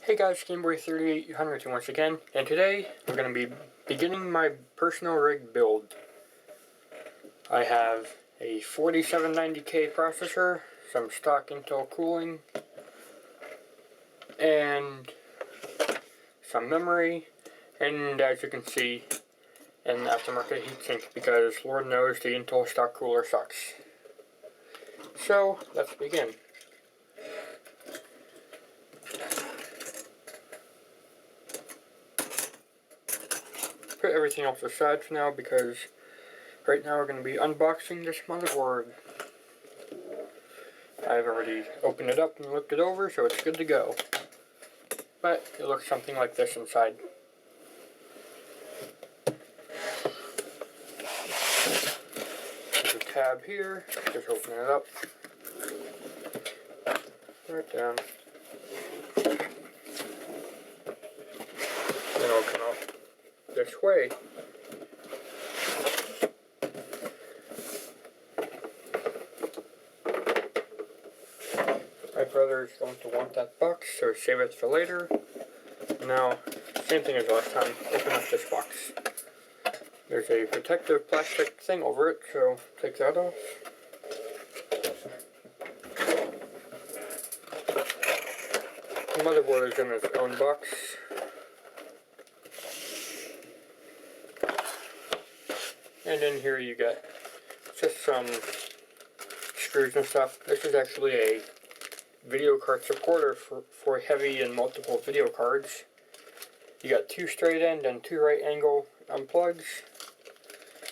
Hey guys, GameBoy3800 here once again, and today we're going to be beginning my personal rig build. I have a 4790K processor, some stock Intel cooling, and some memory, and as you can see, an aftermarket heatsink because Lord knows the Intel stock cooler sucks. So, let's begin. Put everything else aside for now because right now we're going to be unboxing this motherboard. I've already opened it up and looked it over, so it's good to go. But it looks something like this inside. There's a tab here, just open it up. Right down. Then it'll come out this way. My brother is going to want that box, so save it for later. Now, same thing as last time, open up this box. There's a protective plastic thing over it, so take that off. The motherboard is in its own box. And in here you get just some screws and stuff. This is actually a video card supporter for heavy and multiple video cards. You got 2 straight end and 2 right angle plugs.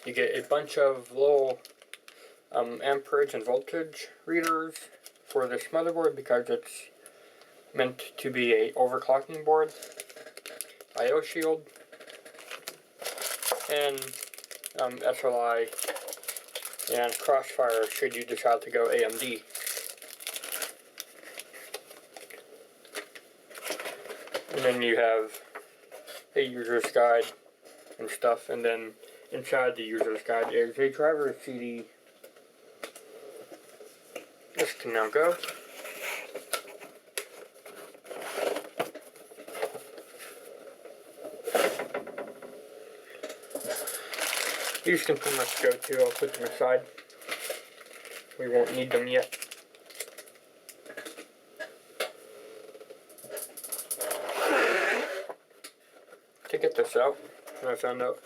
You get a bunch of little amperage and voltage readers for this motherboard because it's meant to be a overclocking board. I/O shield and SLI and Crossfire should you decide to go AMD. And then you have a user's guide and stuff, and then inside the user's guide is a driver CD. This can now go. These can pretty much go too. I'll put them aside. We won't need them yet. To get this out, I found out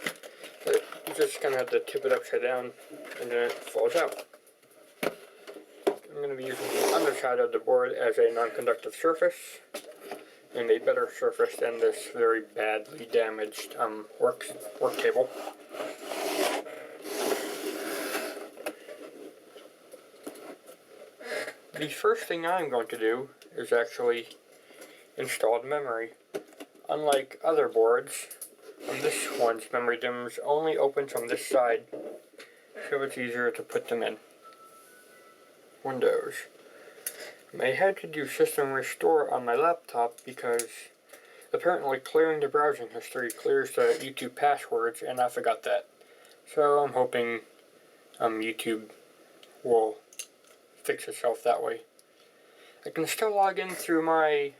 that you just kind of have to tip it upside down and then it falls out. I'm going to be using the underside of the board as a non-conductive surface and a better surface than this very badly damaged work table. The first thing I'm going to do is actually install the memory. Unlike other boards, this one's memory dimmers only open from this side, so it's easier to put them in. Windows. I had to do system restore on my laptop because apparently clearing the browsing history clears the YouTube passwords, and I forgot that. So I'm hoping YouTube will fix itself that way. I can still log in through my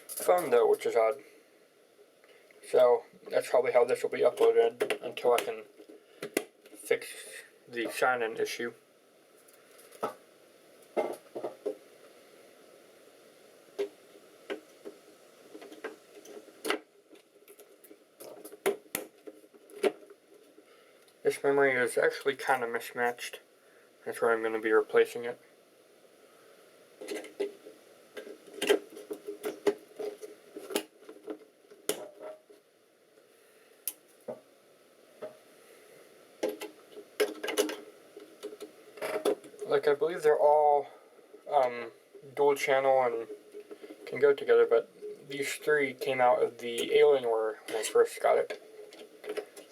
phone though, which is odd. So that's probably how this will be uploaded until I can fix the sign-in issue. This memory is actually kind of mismatched. That's where I'm going to be replacing it. Like, I believe they're all dual channel and can go together, but these 3 came out of the Alienware when I first got it.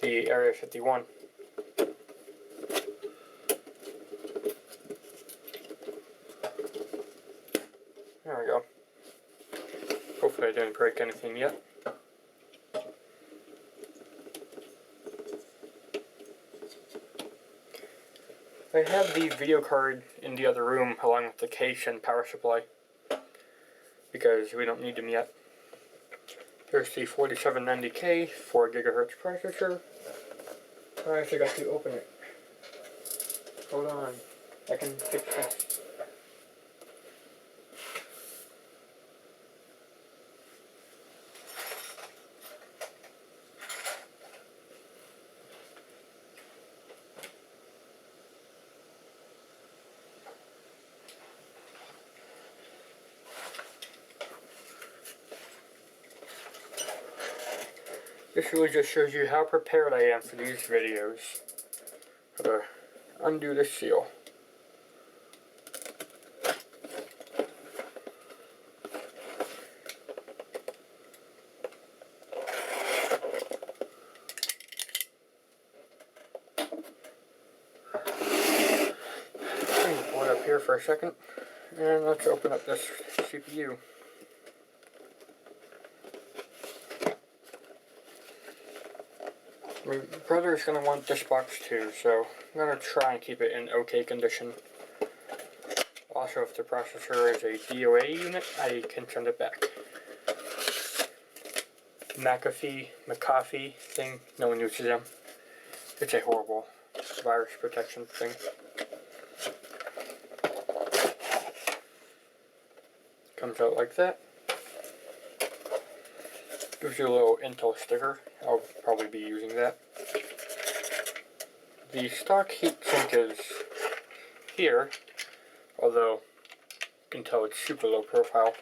The Area 51. There we go. Hopefully I didn't break anything yet. I have the video card in the other room along with the case and power supply. because we don't need them yet. Here's the 4790K 4 GHz processor. I forgot to open it. Hold on, I can fix this. This really just shows you how prepared I am for these videos. Gotta undo this seal. Pull it up here for a second, and let's open up this CPU. My brother's going to want this box too, so I'm going to try and keep it in okay condition. Also, if the processor is a DOA unit, I can send it back. McAfee thing, no one uses them. It's a horrible virus protection thing. Comes out like that. Gives you a little Intel sticker. I'll probably be using that. The stock heatsink is here, although you can tell it's super low profile,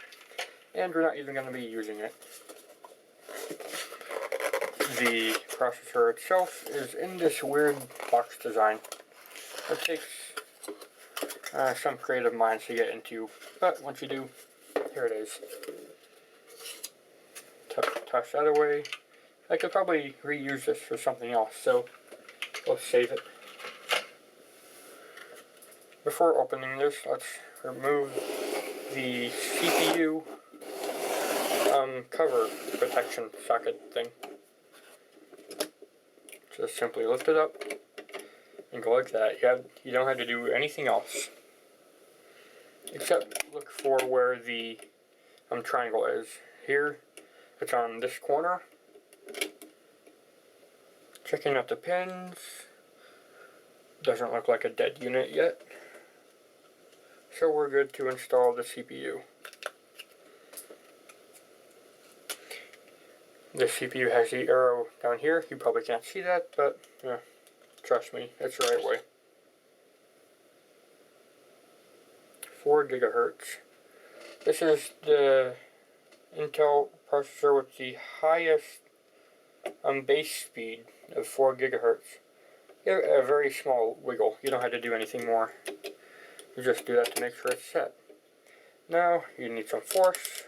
and we're not even going to be using it. The processor itself is in this weird box design. It takes some creative minds to get into, but once you do, here it is. Toss that away. I could probably reuse this for something else, so we'll save it. Before opening this, let's remove the CPU cover protection socket thing. Just simply lift it up and go like that. You don't have to do anything else, except look for where the triangle is. Here, it's on this corner. Checking out the pins. Doesn't look like a dead unit yet. So we're good to install the CPU. The CPU has the arrow down here. You probably can't see that, but yeah, trust me, it's the right way. 4 GHz. This is the Intel processor with the highest base speed of 4 GHz. You have a very small wiggle. You don't have to do anything more. You just do that to make sure it's set. Now you need some force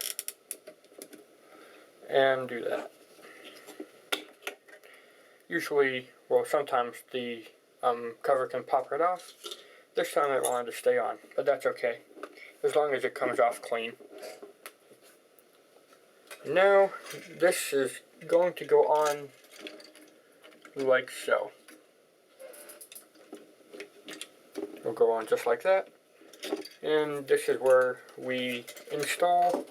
and do that. Usually, well, sometimes the cover can pop right off. This time I wanted to stay on, but that's okay, as long as it comes off clean. Now, this is going to go on like so. It'll go on just like that. And this is where we install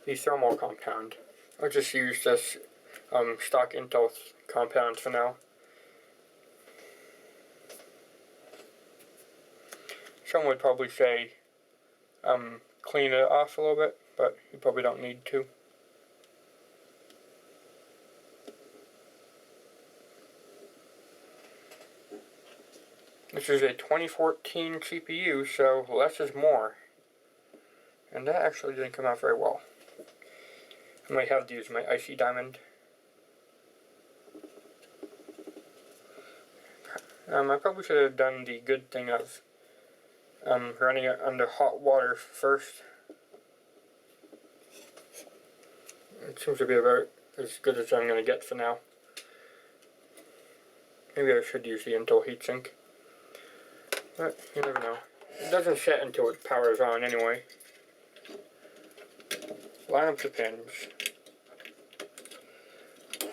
the thermal compound. I'll just use this stock Intel compound for now. Some would probably say clean it off a little bit, but you probably don't need to. This is a 2014 CPU, so less is more. And that actually didn't come out very well. I might have to use my icy diamond. I probably should have done the good thing of running it under hot water first. It seems to be about as good as I'm going to get for now. Maybe I should use the Intel heatsink. But you never know. It doesn't set until it powers on anyway. Line up the pins.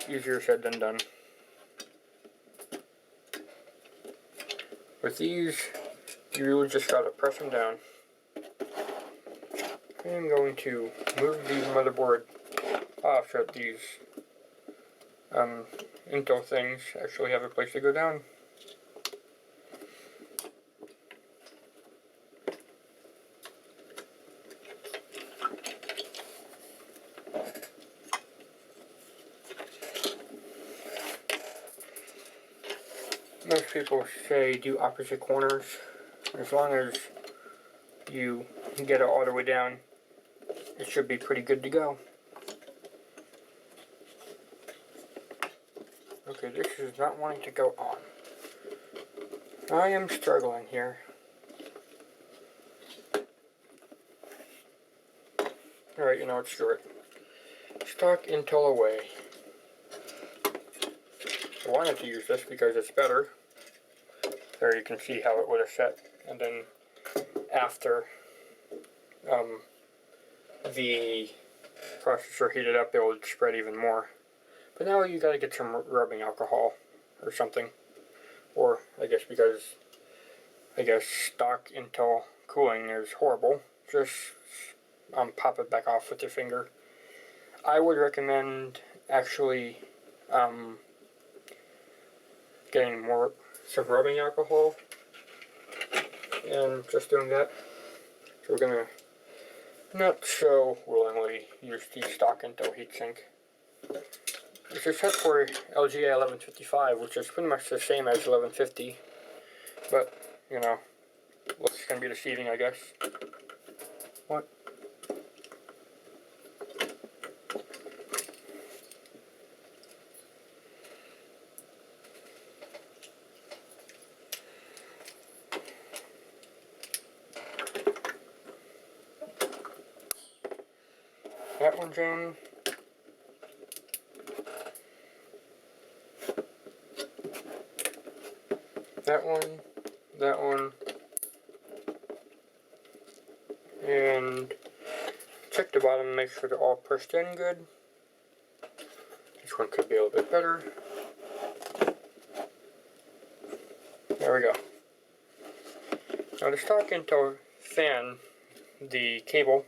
Easier said than done. With these, you really just gotta press them down. I am going to move the motherboard off so that these Intel things actually have a place to go down. Most people say do opposite corners. As long as you get it all the way down, it should be pretty good to go. Okay, this is not wanting to go on. I am struggling here. Alright, you know what, screw it. Stock Intel away. I wanted to use this because it's better. There you can see how it would have set. And then after the processor heated up, it would spread even more. But now you gotta get some rubbing alcohol or something. Or I guess because stock Intel cooling is horrible, just pop it back off with your finger. I would recommend actually getting some rubbing alcohol and just doing that. So we're gonna not so willingly use the stock Intel heatsink. This is set for LGA 1155, which is pretty much the same as 1150, but you know, looks gonna be deceiving, I guess. What? That one's in. That one, and check the bottom and make sure they're all pressed in good. This one could be a little bit better. There we go. Now the stock Intel fan, the cable,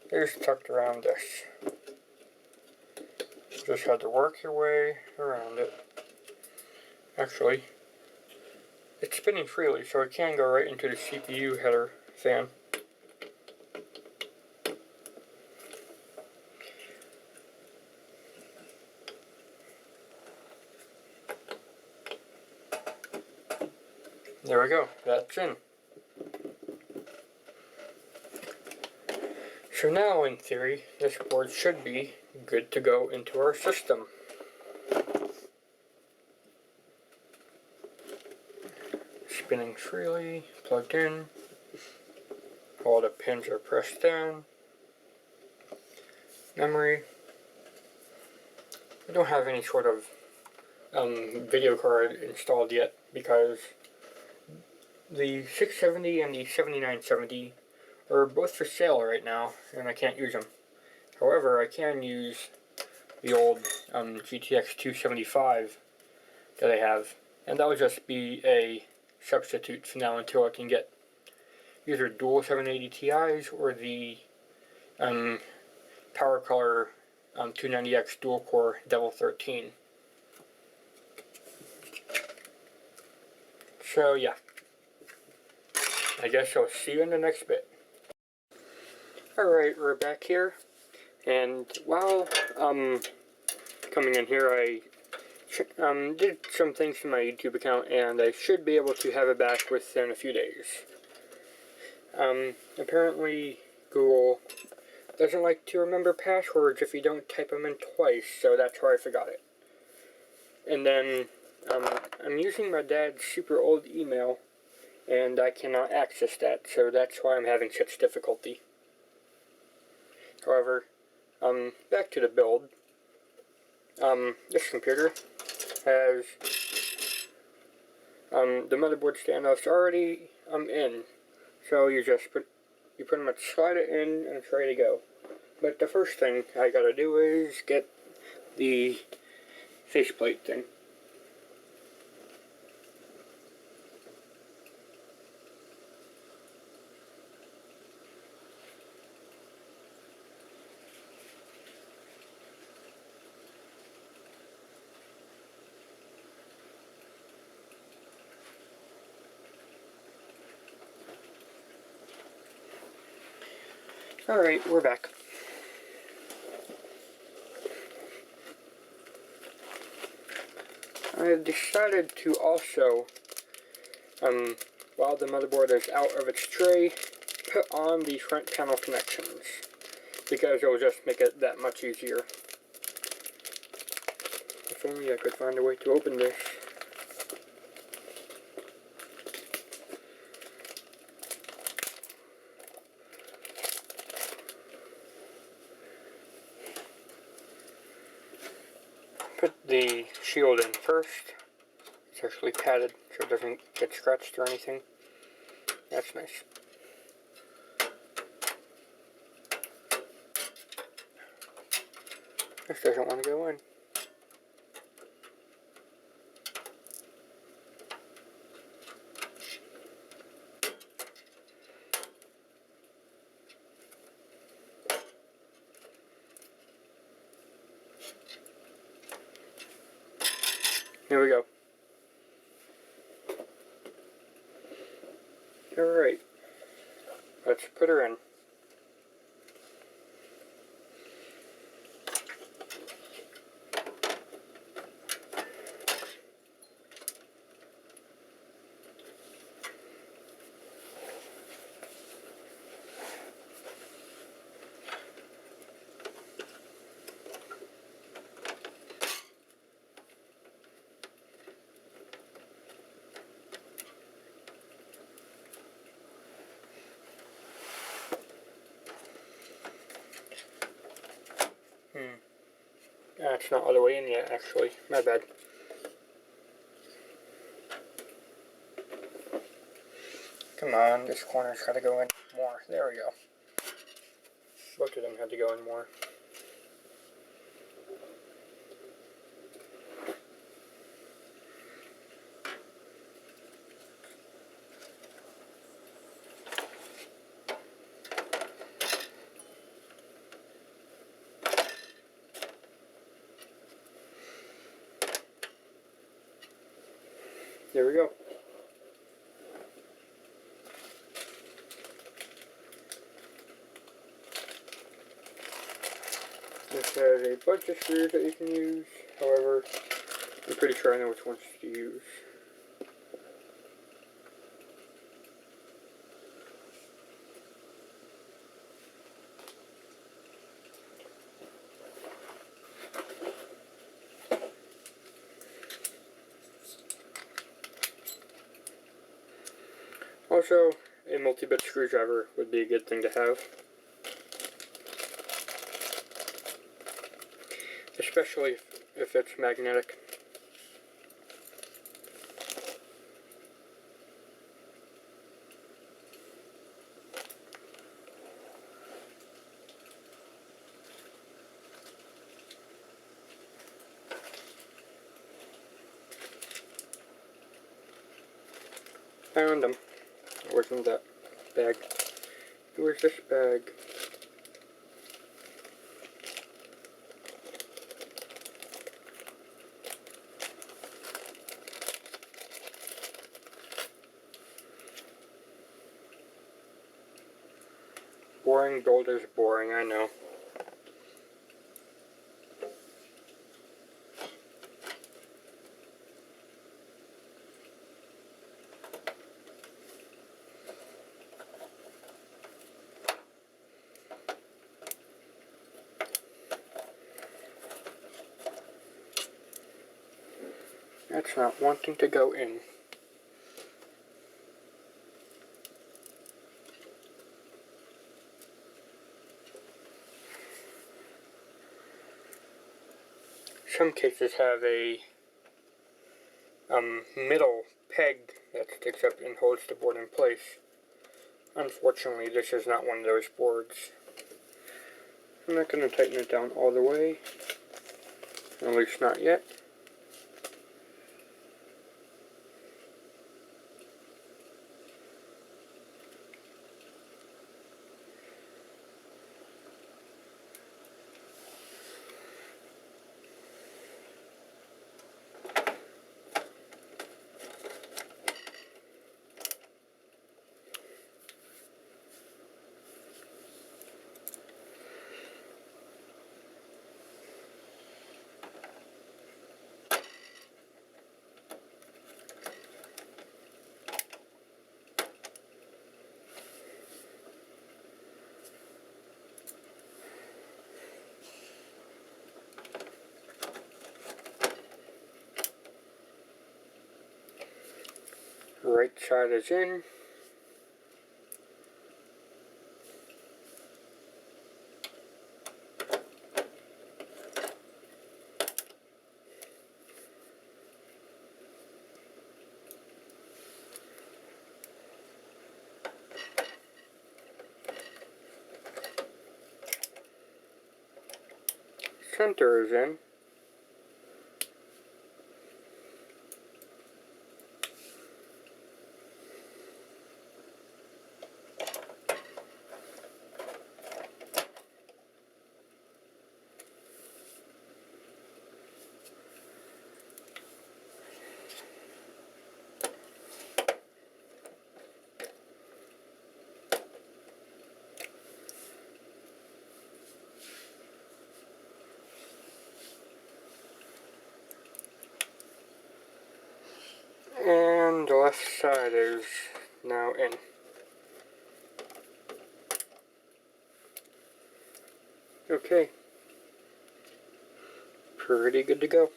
is tucked around this. Just have to work your way around it. Actually, it's spinning freely, so it can go right into the CPU header fan. There we go, that's in. So now, in theory, this board should be good to go into our system. Spinning freely, plugged in, all the pins are pressed down. Memory. I don't have any sort of video card installed yet because the 670 and the 7970 are both for sale right now, and I can't use them. However, I can use the old GTX 275 that I have, and that will just be a substitute for now until I can get either dual 780 Ti's or the PowerColor 290X dual core Devil 13. So yeah, I guess I'll see you in the next bit. Alright, we're back here, and while coming in here, I did some things to my YouTube account, and I should be able to have it back within a few days. Apparently Google doesn't like to remember passwords if you don't type them in twice, so that's why I forgot it. And then I'm using my dad's super old email, and I cannot access that, so that's why I'm having such difficulty. However, back to the build. This computer has the motherboard standoffs already in, so you pretty much slide it in and it's ready to go. But the first thing I gotta do is get the faceplate thing. Alright, we're back. I've decided to also, while the motherboard is out of its tray, put on the front panel connections, because it will just make it that much easier. If only I could find a way to open this. Put the shield in first. It's actually padded so it doesn't get scratched or anything. That's nice. This doesn't want to go in. Here we go. Alright. Let's put her in. It's not all the way in yet, actually. My bad. Come on, this corner's got to go in more. There we go. Both of them had to go in more. There we go. This has a bunch of screws that you can use. However, I'm pretty sure I know which ones to use. Also, a multi-bit screwdriver would be a good thing to have. Especially if it's magnetic. Found them. Where's that bag? Where's this bag? Boring builder's boring, I know. That's not wanting to go in. Some cases have a middle peg that sticks up and holds the board in place. Unfortunately, this is not one of those boards. I'm not going to tighten it down all the way, at least not yet. right side is in. Center is in. And the left side is now in. Okay. Pretty good to go.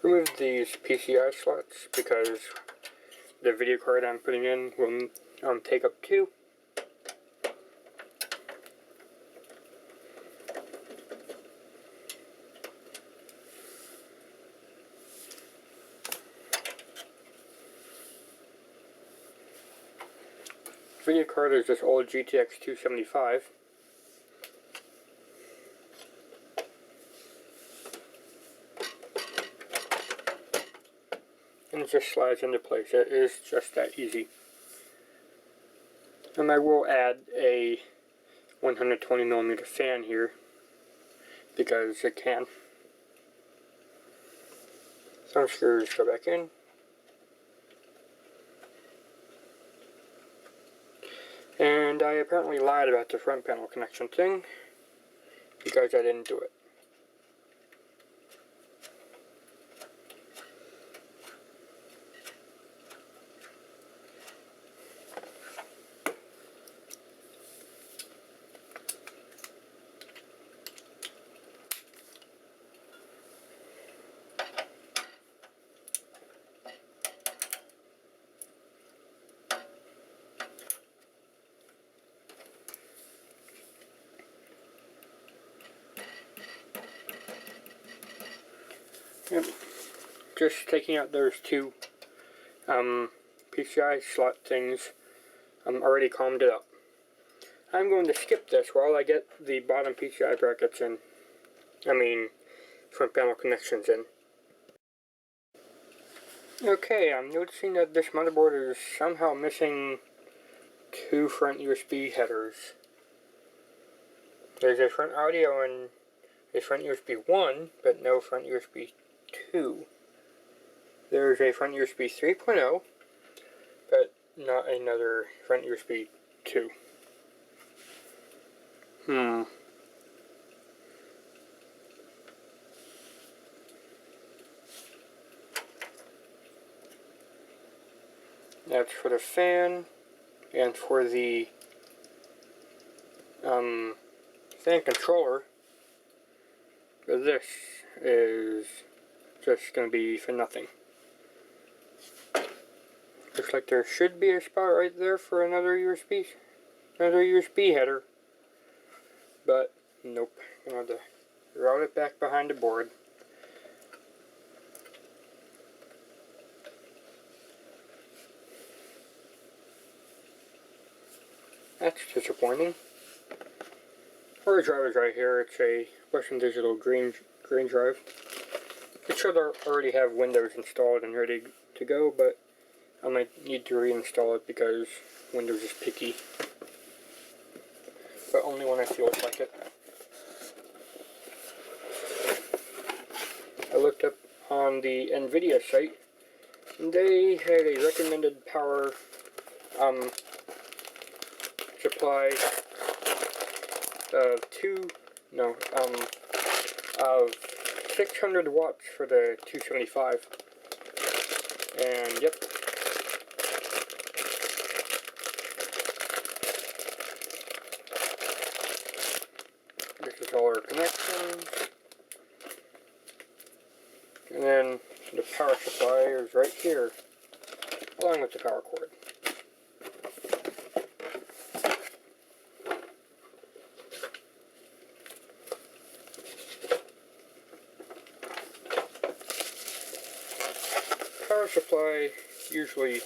Remove these PCI slots because the video card I'm putting in will take up 2. Video card is this old GTX 275. And it just slides into place. It is just that easy. And I will add a 120mm fan here because it can. Some screws go back in. And I apparently lied about the front panel connection thing because I didn't do it. Yep. Just taking out those 2 PCI slot things already calmed it up. I'm going to skip this while I get the bottom PCI brackets in. Front panel connections in. Okay, I'm noticing that this motherboard is somehow missing 2 front USB headers. There's a front audio and a front USB 1, but no front USB 2. There's a front USB 3.0, but not another front USB 2. That's for the fan, and for the fan controller. But this is just going to be for nothing. Looks like there should be a spot right there for another USB header. But nope. I'm going to have to route it back behind the board. That's disappointing. Our drive is right here. It's a Western Digital green drive. It should already have Windows installed and ready to go, but I might need to reinstall it because Windows is picky. But only when I feel like it. I looked up on the NVIDIA site, and they had a recommended power supply of 600 watts for the 275. And yep. This is controller connections. And then the power supply is right here, along with the power cord. Power supply usually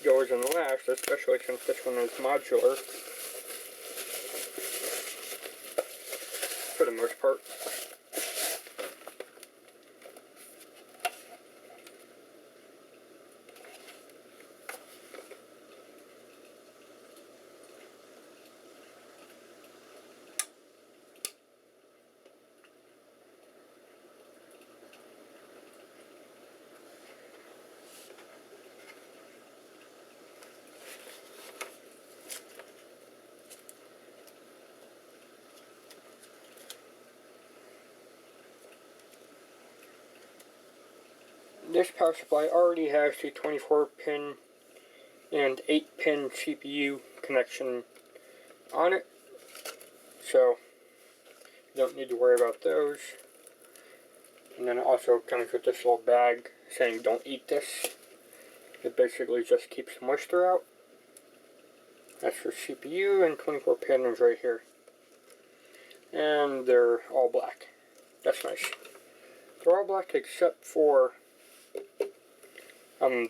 goes in last, especially since this one is modular for the most part. This power supply already has the 24-pin and 8-pin CPU connection on it, so you don't need to worry about those. And then it also comes with this little bag saying don't eat this. It basically just keeps moisture out. That's for CPU, and 24-pin is right here. And they're all black. That's nice. They're all black except for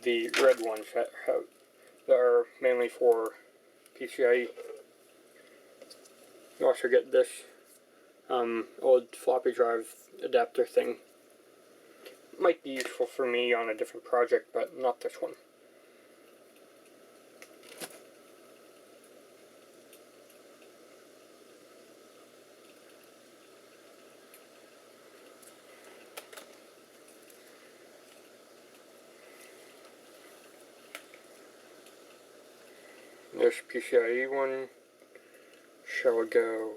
the red ones that are mainly for PCIe. You also get this old floppy drive adapter thing. Might be useful for me on a different project, but not this one. This PCIe one shall go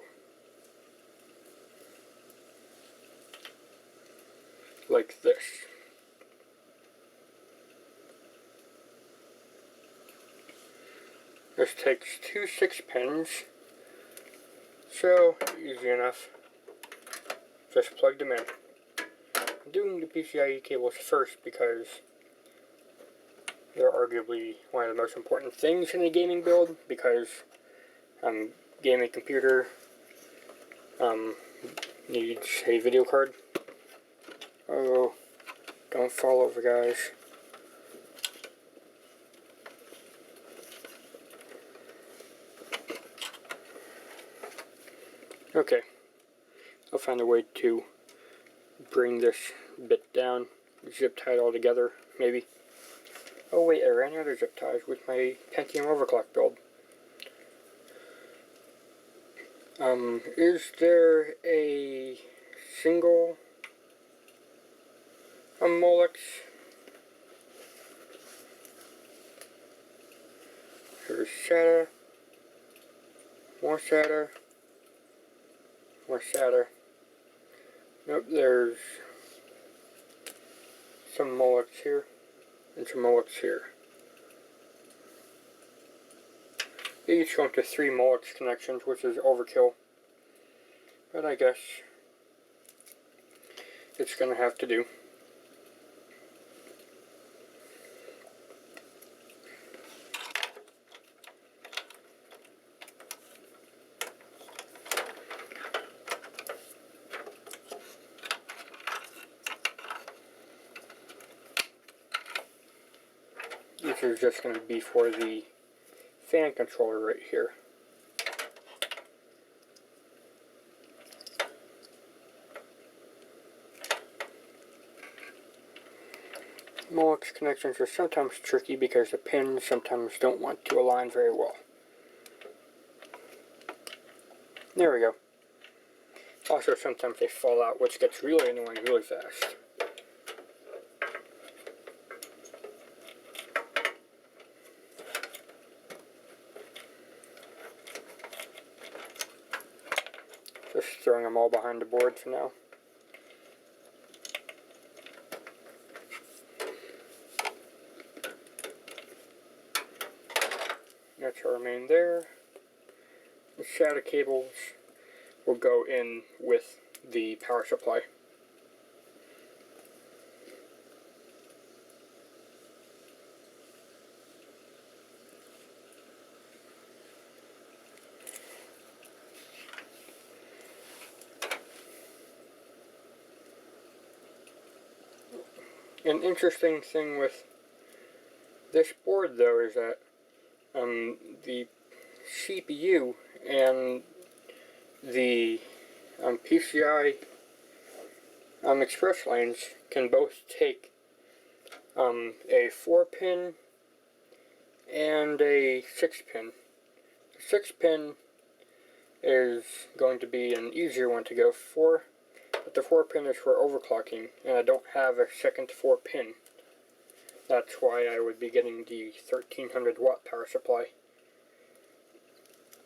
like this. This takes two 6-pins, so easy enough. Just plug them in. I'm doing the PCIe cables first because they're arguably one of the most important things in a gaming build, because gaming computer needs a video card. Oh, don't fall over, guys. Okay, I'll find a way to bring this bit down, zip tie it all together, maybe. Oh wait, I ran out of zip ties with my Pentium overclock build. Is there a single Molex? There's SATA, more SATA, more SATA. Nope, there's some Molex here and some Molex here. They each go into 3 Molex connections, which is overkill, but I guess it's gonna have to do. This is just going to be for the fan controller right here. Molex connections are sometimes tricky because the pins sometimes don't want to align very well. There we go. Also, sometimes they fall out, which gets really annoying really fast. Just throwing them all behind the board for now. That shall remain there. The SATA cables will go in with the power supply. An interesting thing with this board, though, is that the CPU and the PCI express lanes can both take a 4-pin and a 6-pin. The 6-pin is going to be an easier one to go for, but the 4-pin is for overclocking, and I don't have a second 4-pin. That's why I would be getting the 1300 watt power supply.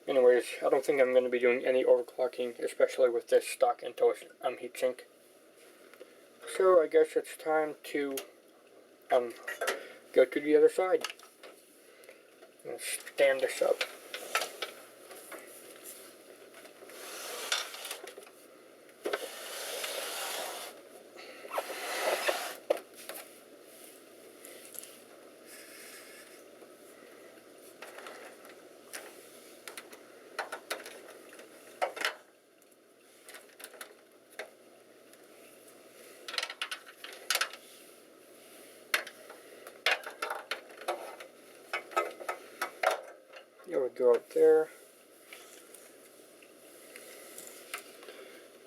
Anyways, I don't think I'm going to be doing any overclocking, especially with this stock Intel heatsink. So I guess it's time to go to the other side. And stand this up. It would go up there.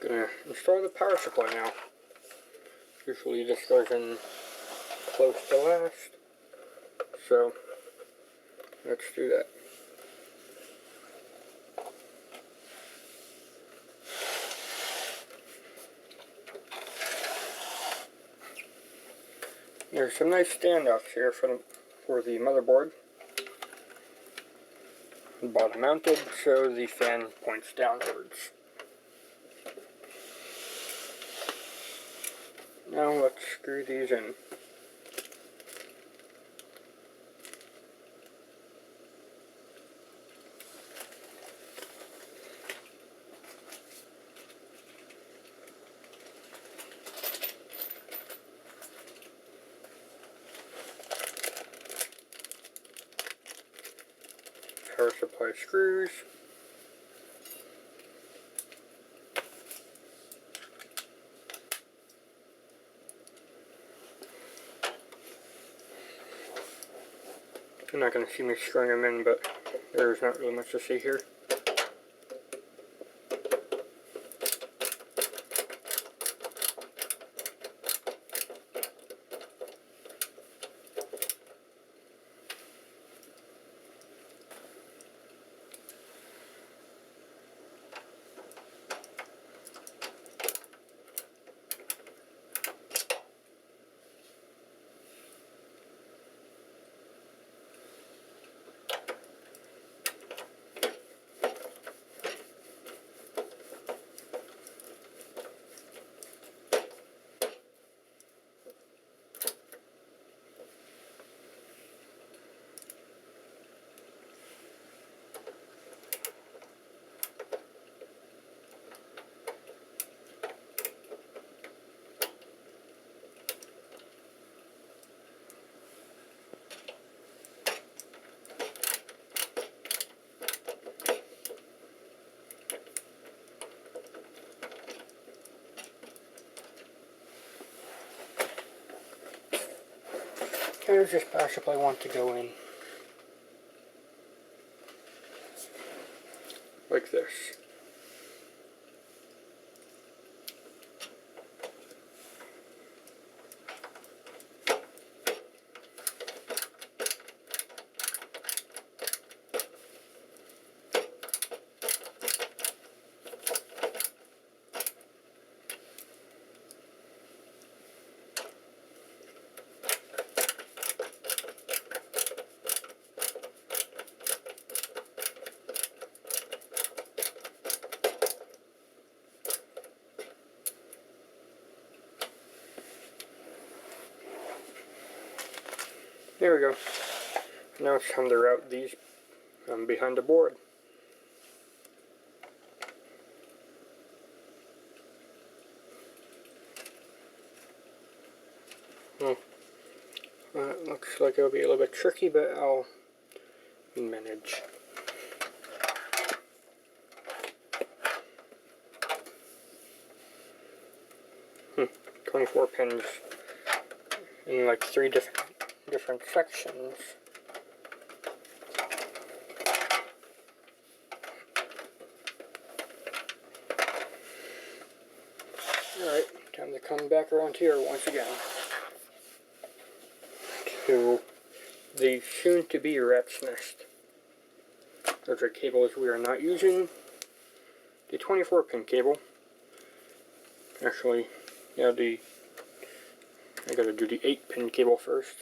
Gonna install the power supply now. Usually this goes in close to last, so let's do that. There's some nice standoffs here for the motherboard. Bottom mounted, so the fan points downwards. Now let's screw these in. Power supply screws. You're not going to see me screwing them in, but there's not really much to see here. How does this power supply want to go in? Like this. There we go. Now it's time to route these behind the board. Looks like it'll be a little bit tricky, but I'll manage. 24 pins in like 3 different sections. Alright, time to come back around here once again to the soon-to-be rat's nest. Those are cables we are not using. The 24-pin cable. Actually, yeah, I gotta do the 8-pin cable first.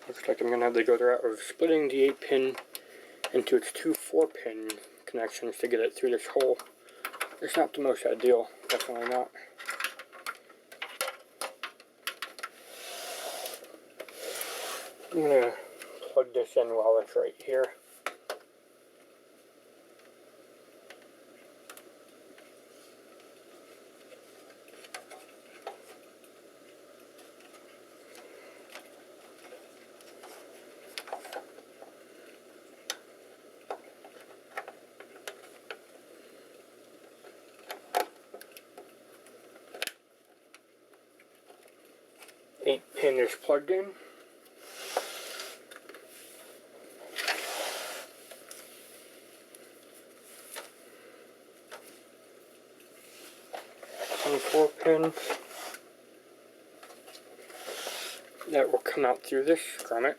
Looks like I'm gonna have to go the route of splitting the 8-pin into its 2 4-pin connections to get it through this hole. It's not the most ideal, definitely not. I'm gonna plug this in while it's right here. Pin is plugged in. And 4-pin. That will come out through this grommet.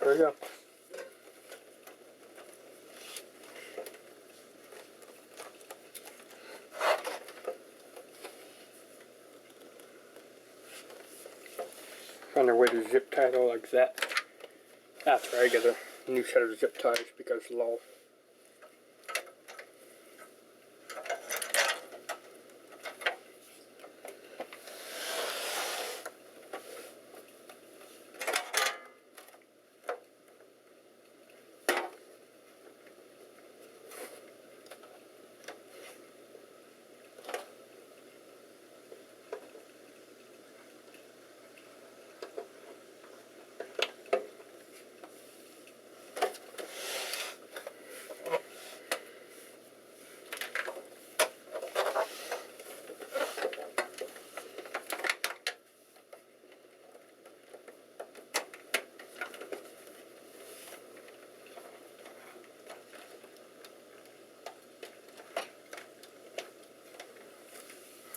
There we go. Found a way to zip tie it all like that. After I get a new set of zip ties because lol.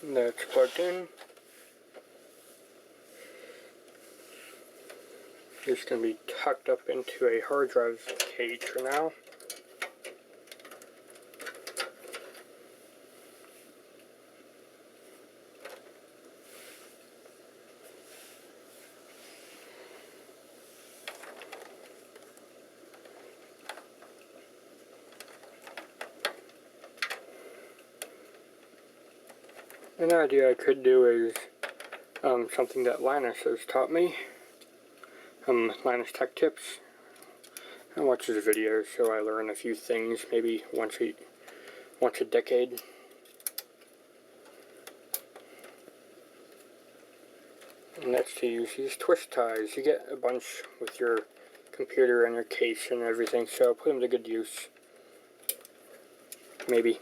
That's plugged in. It's going to be tucked up into a hard drive cage for now. An idea I could do is something that Linus has taught me. Linus Tech Tips. I watch his videos, so I learn a few things, maybe once a decade. And that's to use these twist ties. You get a bunch with your computer and your case and everything, so put them to good use. Maybe.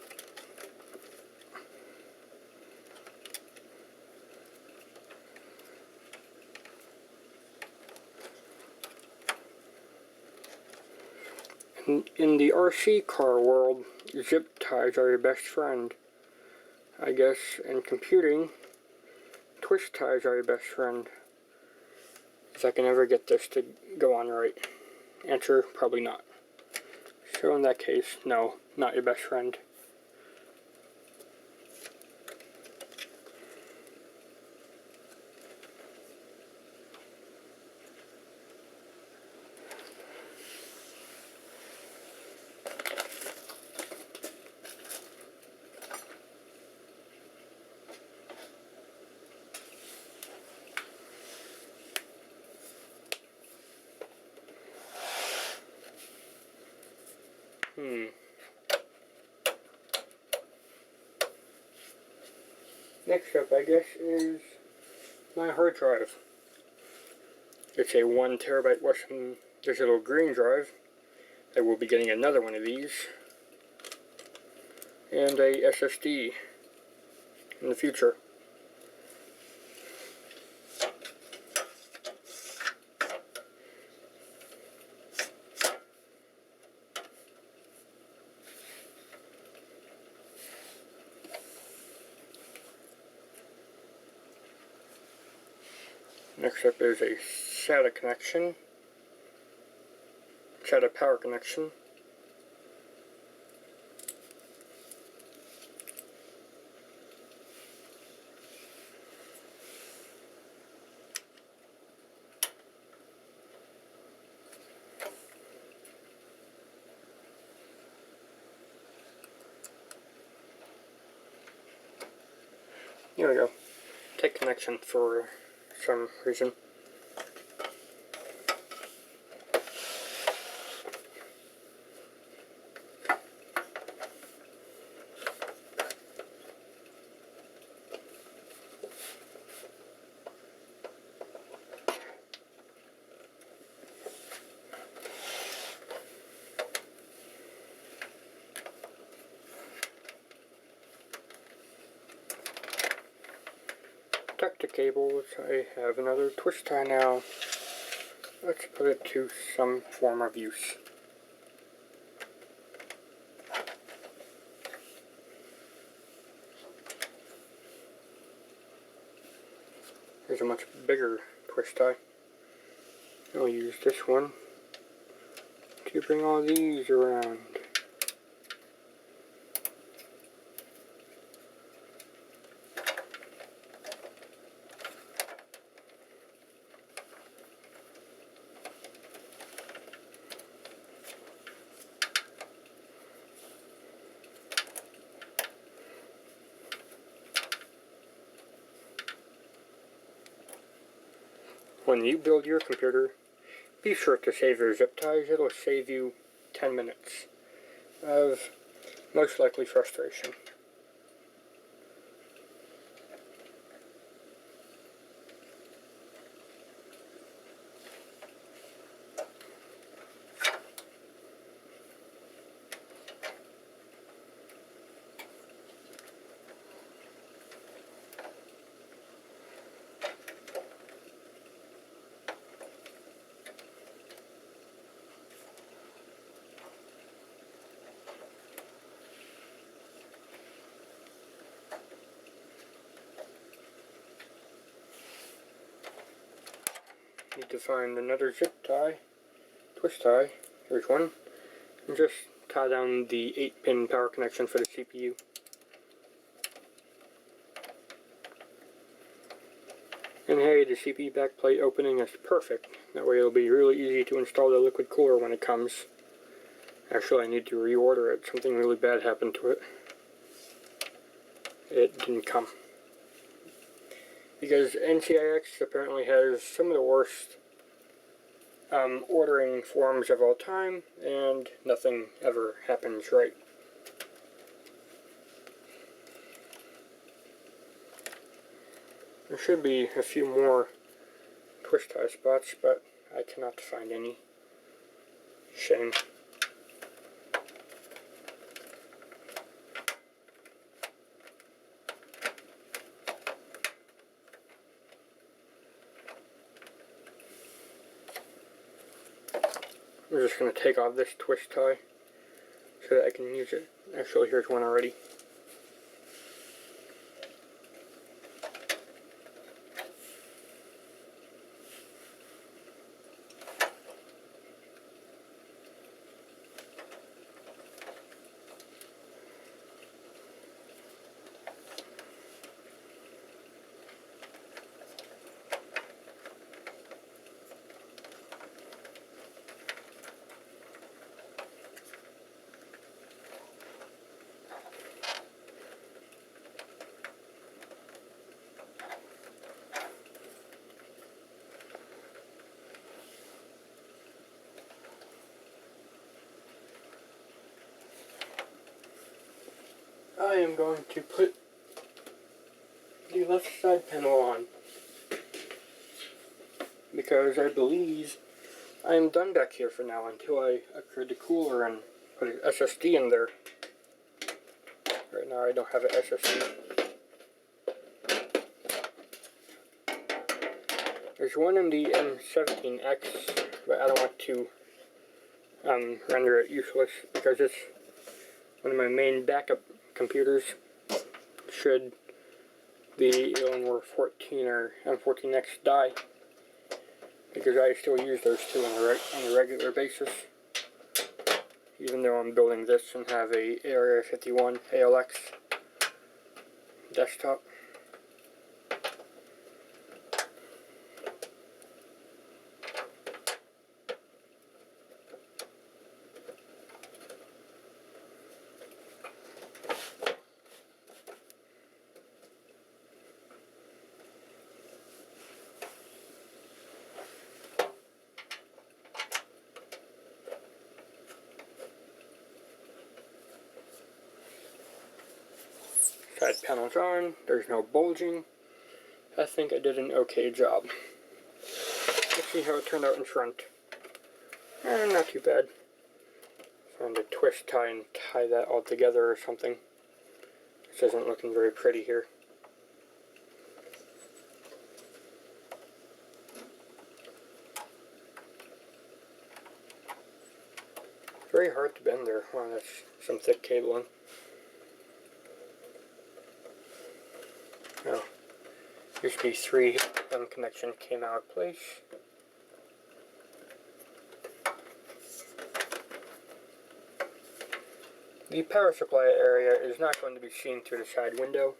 In the RC car world, zip ties are your best friend. I guess in computing, twist ties are your best friend. If I can ever get this to go on right. Answer, probably not. So in that case, no, not your best friend. Next up, I guess, is my hard drive. It's a 1 terabyte Western Digital Green drive. I will be getting another one of these. And a SSD in the future. Next up is a SATA connection, SATA power connection. Here we go. Take connection for some reason. Tuck the cables. I have another twist tie now. Let's put it to some form of use. Here's a much bigger twist tie. I'll use this one to bring all these around. When you build your computer, be sure to save your zip ties. It'll save you 10 minutes of most likely frustration. Need to find another zip tie, twist tie, here's one, and just tie down the 8-pin power connection for the CPU. And hey, the CPU backplate opening is perfect. That way it'll be really easy to install the liquid cooler when it comes. Actually, I need to reorder it. Something really bad happened to it. It didn't come. Because NCIX apparently has some of the worst ordering forms of all time, and nothing ever happens right. There should be a few more twist tie spots, but I cannot find any. Shame. I'm just going to take off this twist tie so that I can use it. Actually, here's one already. I am going to put the left side panel on because I believe I am done back here for now until I upgrade the cooler and put an SSD in there. Right now I don't have an SSD. There's one in the M17X, but I don't want to render it useless because it's one of my main backup computers. Should the Alienware 14 or M14X die, because I still use those two on a regular basis, even though I'm building this and have a Area 51 ALX desktop. Side panel's on, there's no bulging. I think I did an okay job. Let's see how it turned out in front. Not too bad. Found to twist tie and tie that all together or something. This isn't looking very pretty here. Very hard to bend there. Wow, that's some thick cabling. Oh, USB 3 connection came out of place. The power supply area is not going to be seen through the side window.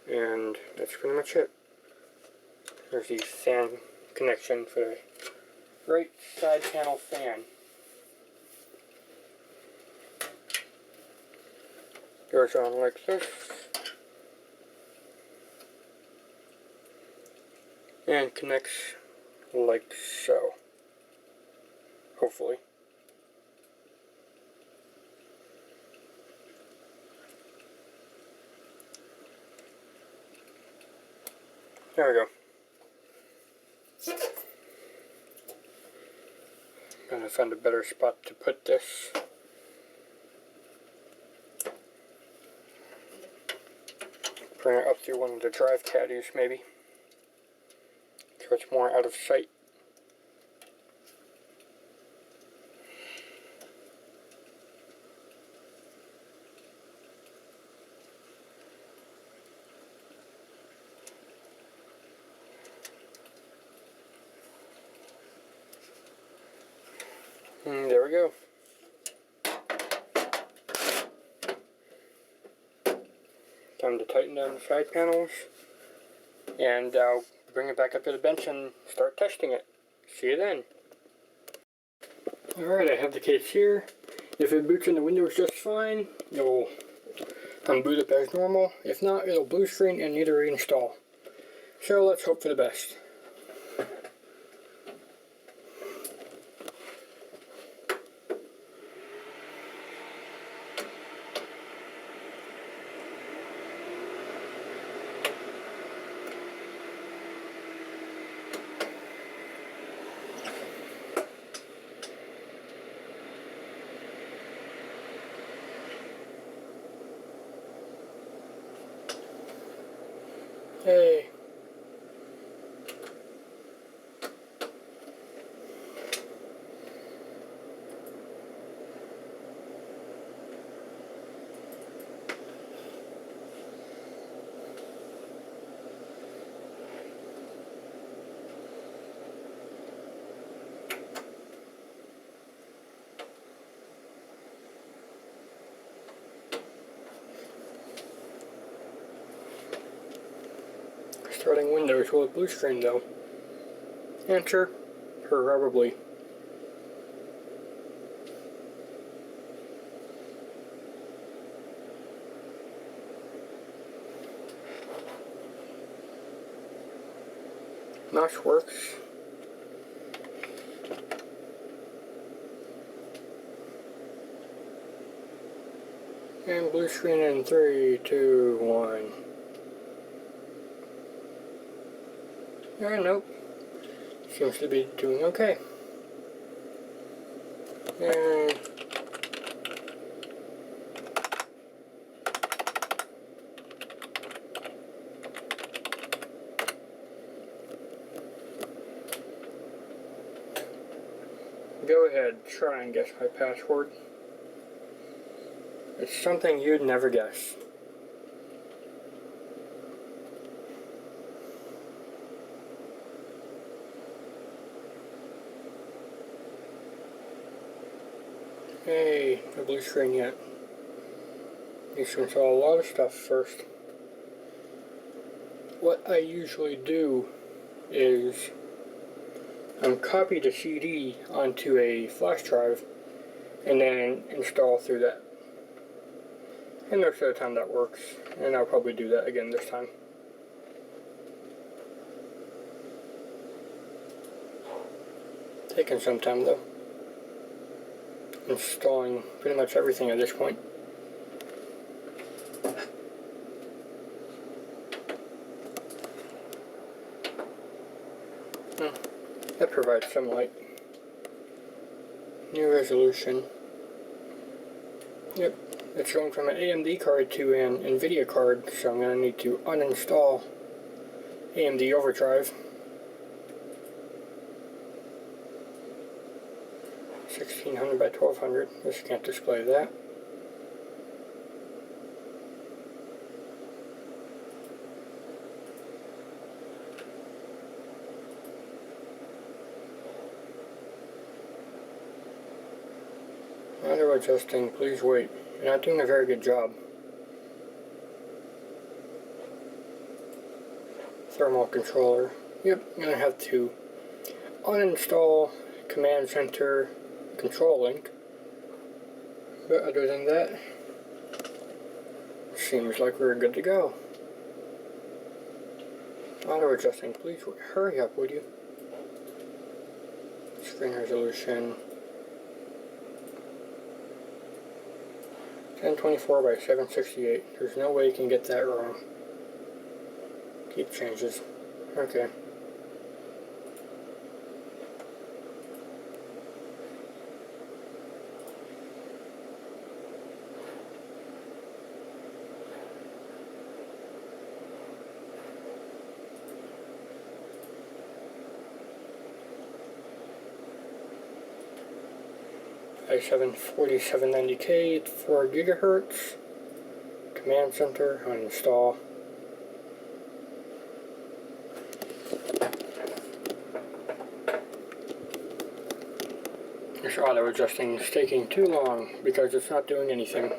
And that's pretty much it. There's the fan connection for the right side panel fan. Goes on like this. And connects like so. Hopefully. There we go. And I found a better spot to put this. Bring it up through one of the drive caddies, maybe, so it's more out of sight. And there we go. Time to tighten down the side panels, and I'll bring it back up to the bench and start testing it. See you then. Alright, I have the case here. If it boots in the Windows just fine, it'll boot up as normal. If not, it'll blue screen and need a reinstall. So let's hope for the best. Hey. Starting Windows with blue screen though. Answer, probably. Mouse works. And blue screen in 3, 2, 1. Nope. Seems to be doing okay. And go ahead, try and guess my password. It's something you'd never guess. Hey, no blue screen yet. Needs to install a lot of stuff first. What I usually do is copy the CD onto a flash drive and then install through that. And most of the time that works, and I'll probably do that again this time. Taking some time though. Installing pretty much everything at this point. That provides some light. New resolution. Yep, it's going from an AMD card to an NVIDIA card, so I'm going to need to uninstall AMD Overdrive. 1600 by 1200, this can't display that. Auto adjusting, please wait. You're not doing a very good job. Thermal controller. Yep, I'm going to have to uninstall Command Center Control Link. But other than that, seems like we're good to go. Auto adjusting, please hurry up, would you? Screen resolution 1024 by 768. There's no way you can get that wrong. Keep changes. Okay. i7 4790K, 4 gigahertz. Command Center, uninstall. This auto adjusting is taking too long because it's not doing anything.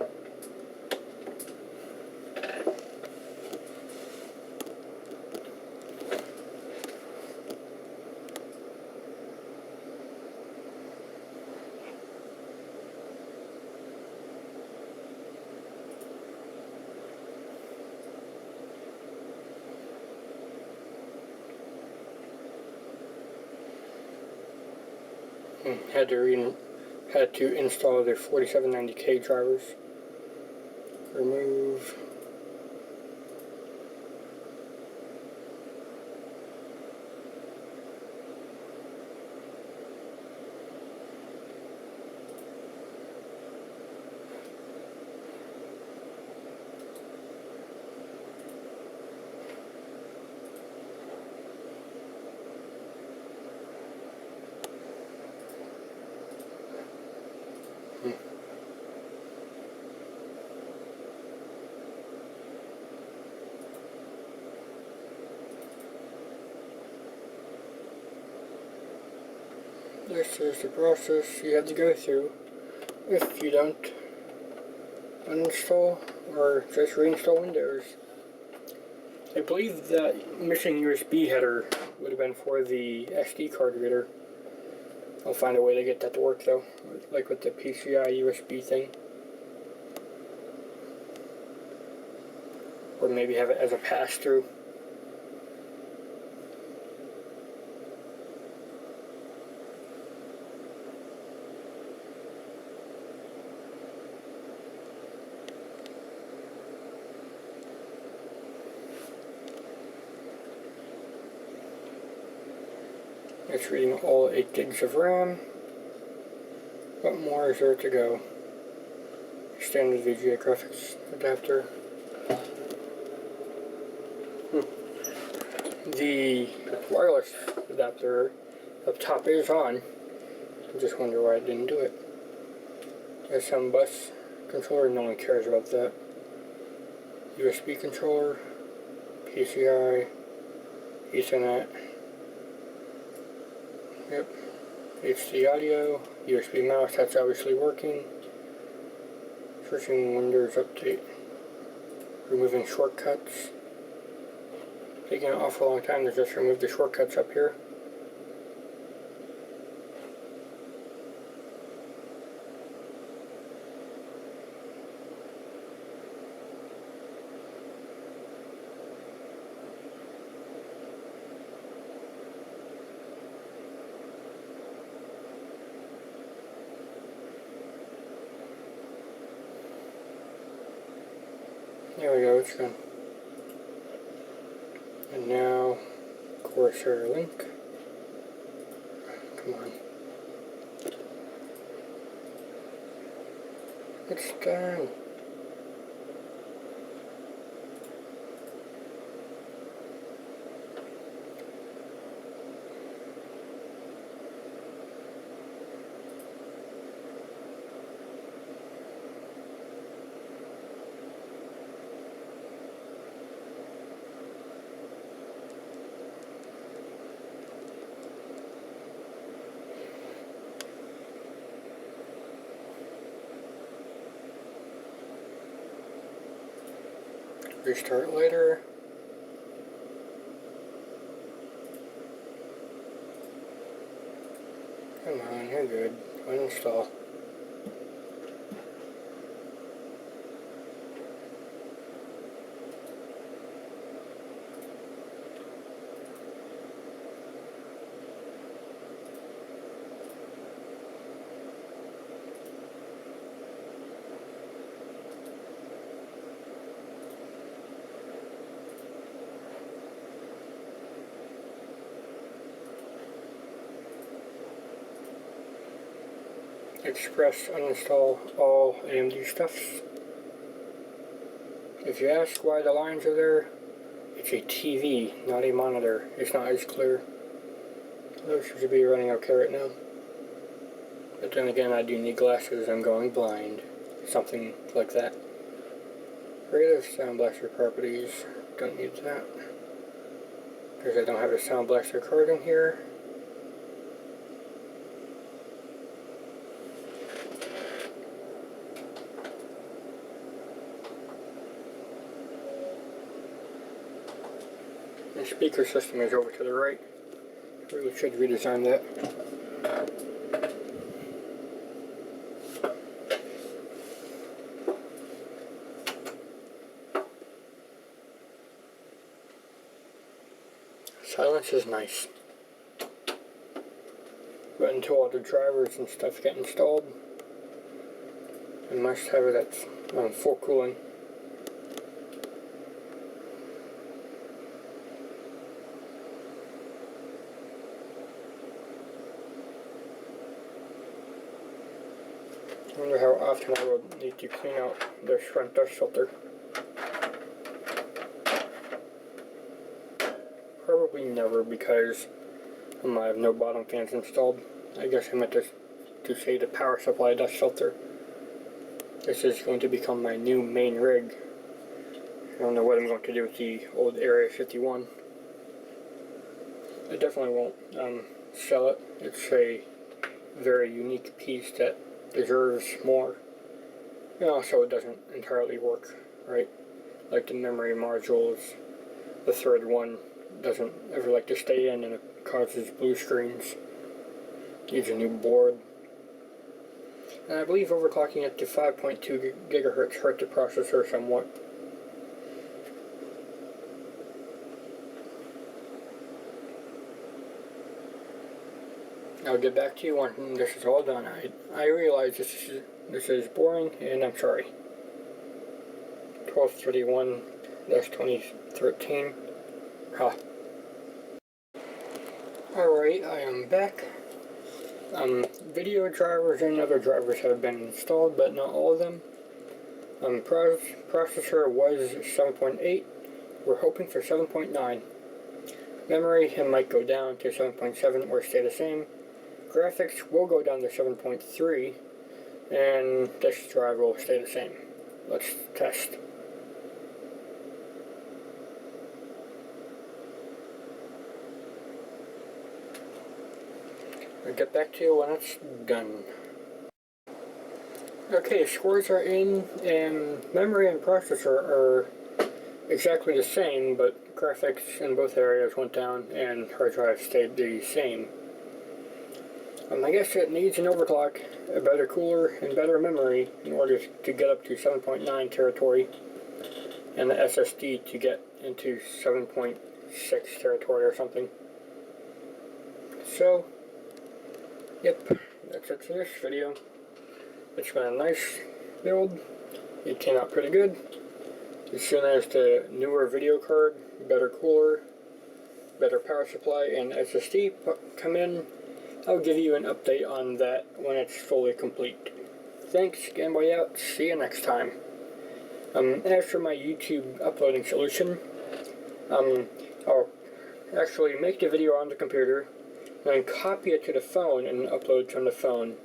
Had to install the 4790K drivers. Remove. This is the process you have to go through if you don't uninstall or just reinstall Windows. I believe that missing USB header would have been for the SD card reader. I'll find a way to get that to work though, like with the PCI USB thing. Or maybe have it as a pass-through. It's reading all 8 gigs of RAM. What more is there to go? Standard VGA graphics adapter. The wireless adapter up top is on. I just wonder why I didn't do it. SM bus controller, no one cares about that. USB controller, PCI, Ethernet. Yep. HD audio, USB mouse, that's obviously working. Switching Windows update. Removing shortcuts. Taking an awful long time to just remove the shortcuts up here. There we go, it's done. And now, Corsair link. Come on. It's done. Restart later. Come on, you're good. Uninstall. Express uninstall all AMD stuffs. If you ask why the lines are there, it's a TV, not a monitor. It's not as clear. Those should be running okay right now. But then again, I do need glasses. I'm going blind. Something like that. Creative Sound Blaster properties. Don't need that. Because I don't have a Sound Blaster card in here. The speaker system is over to the right. Really should redesign that. Silence is nice. But until all the drivers and stuff get installed, I must have it at full cooling. I wonder how often I will need to clean out this front dust filter. Probably never, because I have no bottom fans installed. I guess I meant to say the power supply dust filter. This is going to become my new main rig. I don't know what I'm going to do with the old Area 51. I definitely won't sell it. It's a very unique piece that deserves more. And also it doesn't entirely work, right? Like the memory modules, the third one doesn't ever like to stay in and it causes blue screens. Needs a new board. And I believe overclocking it to 5.2 gigahertz hurt the processor somewhat. I'll get back to you when this is all done. I realize this is boring, and I'm sorry. 12/31/2013. Alright, I am back. Video drivers and other drivers have been installed, but not all of them. Processor was 7.8. We're hoping for 7.9. Memory, it might go down to 7.7 or stay the same. Graphics will go down to 7.3, and this drive will stay the same. Let's test. I'll get back to you when it's done. Okay, scores are in, and memory and processor are exactly the same, but graphics in both areas went down and hard drive stayed the same. I guess it needs an overclock, a better cooler, and better memory in order to get up to 7.9 territory, and the SSD to get into 7.6 territory or something. So, yep, that's it for this video. It's been a nice build. It came out pretty good. As soon as the newer video card, better cooler, better power supply, and SSD come in, I'll give you an update on that when it's fully complete. Thanks, Gameboy out, see you next time. As for my YouTube uploading solution, I'll actually make the video on the computer, and then copy it to the phone and upload from the phone.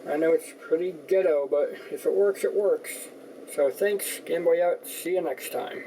I know it's pretty ghetto, but if it works, it works. So thanks, Gameboy out, see you next time.